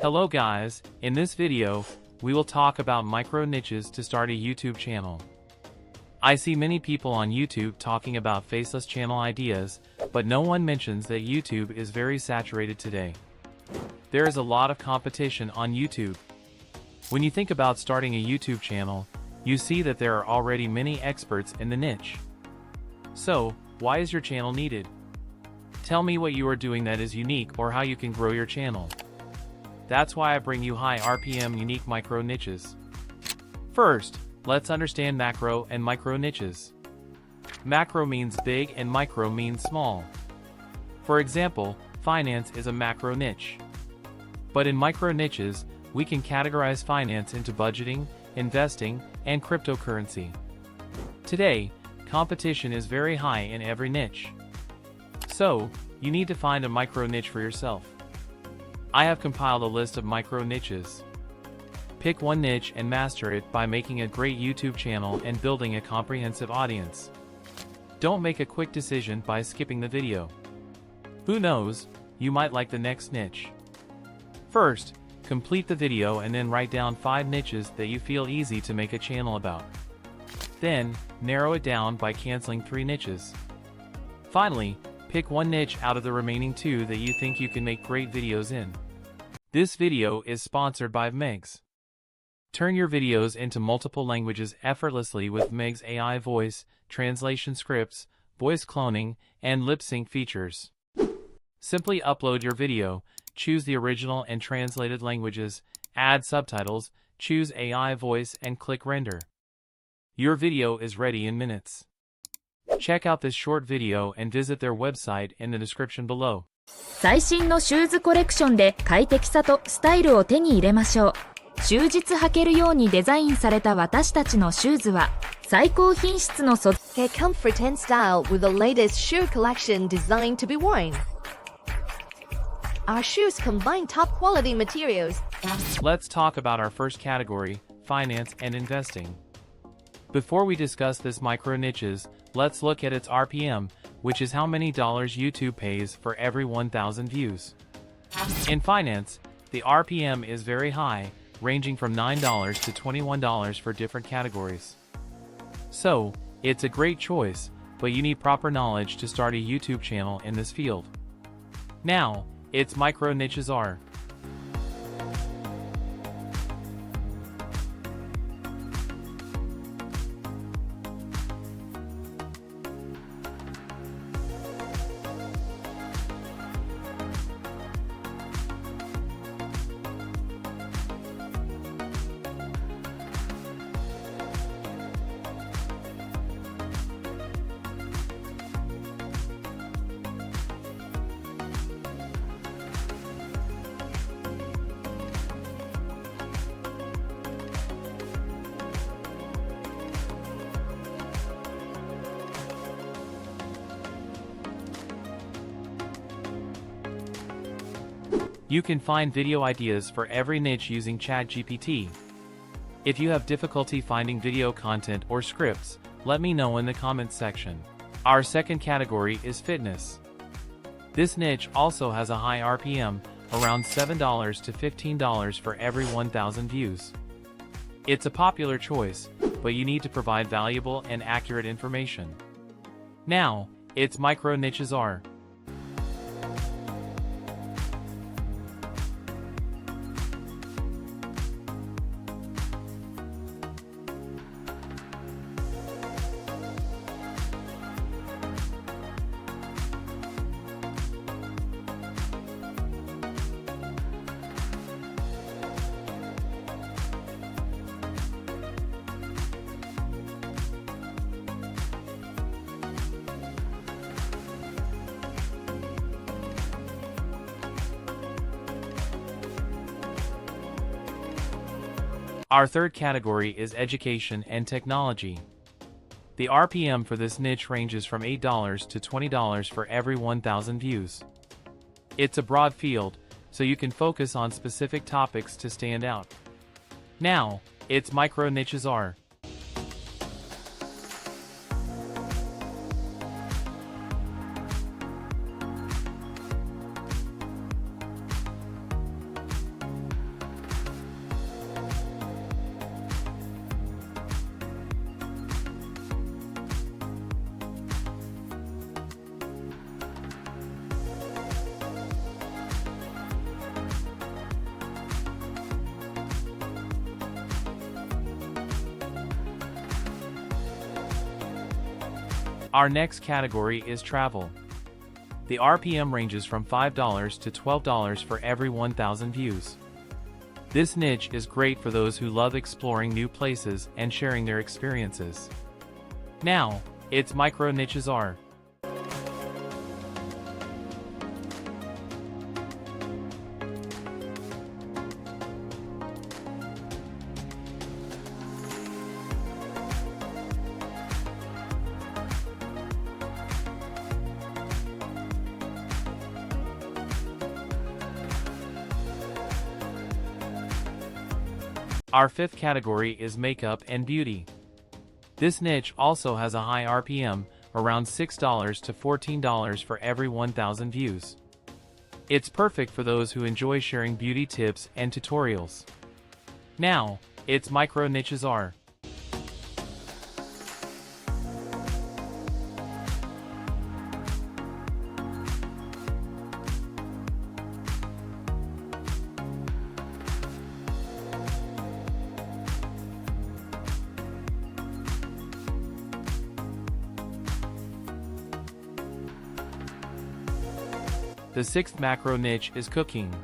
Hello guys, in this video, we will talk about micro niches to start a YouTube channel. I see many people on YouTube talking about faceless channel ideas, but no one mentions that YouTube is very saturated today. There is a lot of competition on YouTube. When you think about starting a YouTube channel, you see that there are already many experts in the niche. So, why is your channel needed? Tell me what you are doing that is unique or how you can grow your channel. That's why I bring you high RPM unique micro niches. First, let's understand macro and micro niches. Macro means big and micro means small. For example, finance is a macro niche. But in micro niches, we can categorize finance into budgeting, investing, and cryptocurrency. Today, competition is very high in every niche. So, you need to find a micro niche for yourself. I have compiled a list of micro niches. Pick one niche and master it by making a great YouTube channel and building a comprehensive audience. Don't make a quick decision by skipping the video. Who knows, you might like the next niche. First, complete the video and then write down 5 niches that you feel easy to make a channel about. Then, narrow it down by canceling 3 niches. Finally, pick one niche out of the remaining 2 that you think you can make great videos in. This video is sponsored by VMEG. Turn your videos into multiple languages effortlessly with VMEG's AI voice, translation scripts, voice cloning, and lip sync features. Simply upload your video, choose the original and translated languages, add subtitles, choose AI voice, and click render. Your video is ready in minutes. Check out this short video and visit their website in the description below. 最新のシューズコレクションで快適さとスタイルを手に入れましょう。終日履けるようにデザインされた私たちのシューズは最高品質のGet comfort and style with the latest shoe collection designed to be worn. Our shoes combine top quality materials. Let's talk about our first category, finance and investing. Before we discuss this micro niches, let's look at its RPM, which is how many dollars YouTube pays for every 1,000 views. In finance, the RPM is very high, ranging from $9 to $21 for different categories. So, it's a great choice, but you need proper knowledge to start a YouTube channel in this field. Now, its micro niches are You can find video ideas for every niche using ChatGPT. If you have difficulty finding video content or scripts, let me know in the comments section. Our second category is fitness. This niche also has a high RPM, around $7 to $15 for every 1,000 views. It's a popular choice, but you need to provide valuable and accurate information. Now, its micro niches are Our third category is education and technology. The RPM for this niche ranges from $8 to $20 for every 1,000 views. It's a broad field, so you can focus on specific topics to stand out. Now, its micro niches are Our next category is travel. The RPM ranges from $5 to $12 for every 1,000 views. This niche is great for those who love exploring new places and sharing their experiences. Now, its micro niches are: Our fifth category is makeup and beauty. This niche also has a high RPM, around $6 to $14 for every 1,000 views. It's perfect for those who enjoy sharing beauty tips and tutorials. Now, its micro niches are: The sixth macro niche is cooking.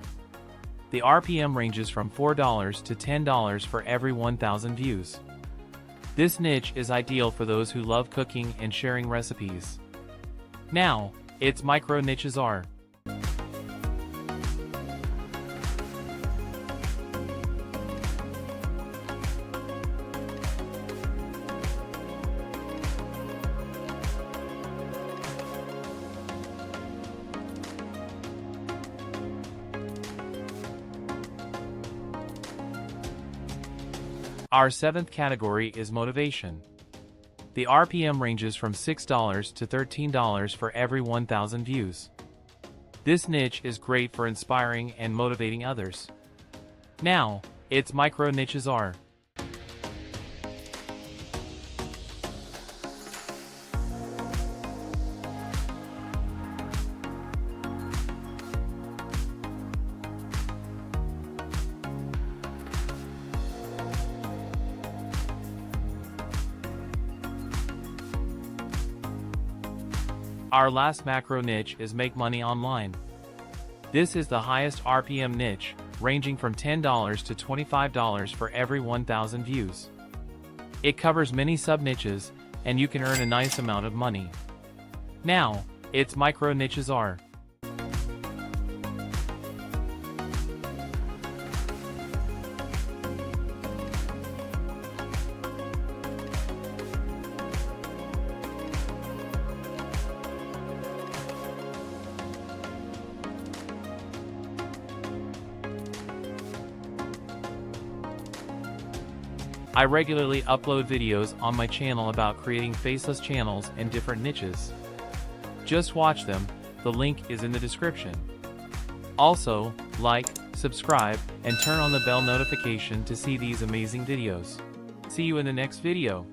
The RPM ranges from $4 to $10 for every 1,000 views. This niche is ideal for those who love cooking and sharing recipes. Now, its micro niches are: Our seventh category is motivation. The RPM ranges from $6 to $13 for every 1,000 views. This niche is great for inspiring and motivating others. Now, its micro niches are: Our last macro niche is make money online. This is the highest RPM niche, ranging from $10 to $25 for every 1,000 views. It covers many sub-niches, and you can earn a nice amount of money. Now, its micro niches are: I regularly upload videos on my channel about creating faceless channels and different niches. Just watch them, the link is in the description. Also, like, subscribe, and turn on the bell notification to see these amazing videos. See you in the next video.